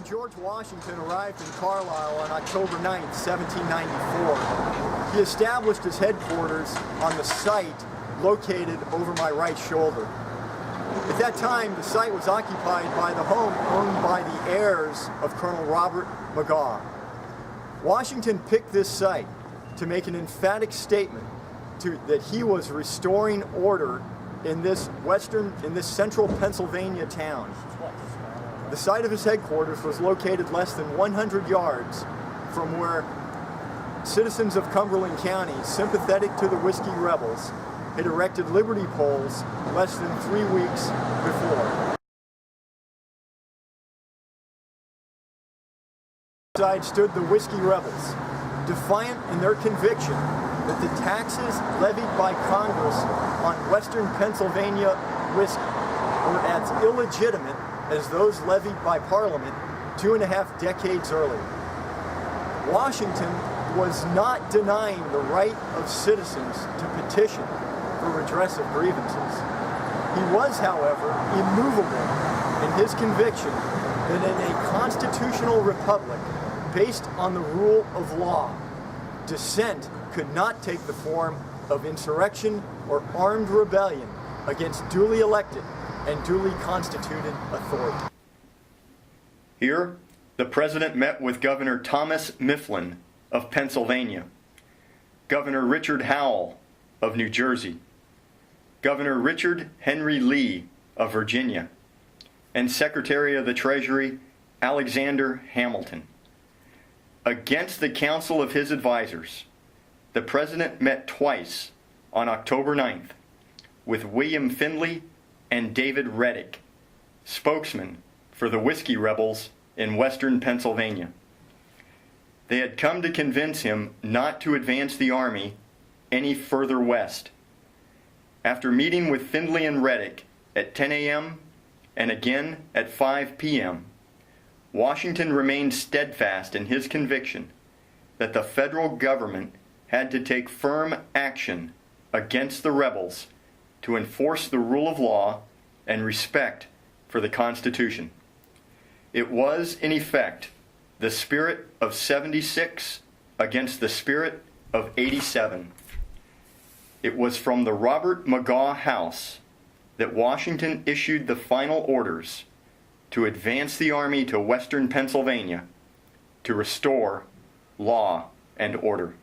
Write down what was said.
George Washington arrived in Carlisle on October 9, 1794. He established his headquarters on the site located over my right shoulder. At that time, the site was occupied by the home owned by the heirs of Colonel Robert Magaw. Washington picked this site to make an emphatic statement that he was restoring order in this central Pennsylvania town. The site of his headquarters was located less than 100 yards from where citizens of Cumberland County, sympathetic to the Whiskey Rebels, had erected liberty poles less than 3 weeks before. Outside stood the Whiskey Rebels, defiant in their conviction that the taxes levied by Congress on Western Pennsylvania whiskey were as illegitimate as those levied by Parliament 2.5 decades earlier. Washington was not denying the right of citizens to petition for redress of grievances. He was, however, immovable in his conviction that in a constitutional republic based on the rule of law, dissent could not take the form of insurrection or armed rebellion against duly elected and duly constituted authority. Here, the President met with Governor Thomas Mifflin of Pennsylvania, Governor Richard Howell of New Jersey, Governor Richard Henry Lee of Virginia, and Secretary of the Treasury Alexander Hamilton. Against the counsel of his advisors, the President met twice on October 9th with William Findley and David Reddick, spokesmen for the Whiskey Rebels in Western Pennsylvania. They had come to convince him not to advance the army any further west. After meeting with Findley and Reddick at 10 a.m. and again at 5 p.m., Washington remained steadfast in his conviction that the federal government had to take firm action against the rebels to enforce the rule of law and respect for the Constitution. It was, in effect, the spirit of '76 against the spirit of '87. It was from the Robert Magaw House that Washington issued the final orders to advance the army to Western Pennsylvania to restore law and order.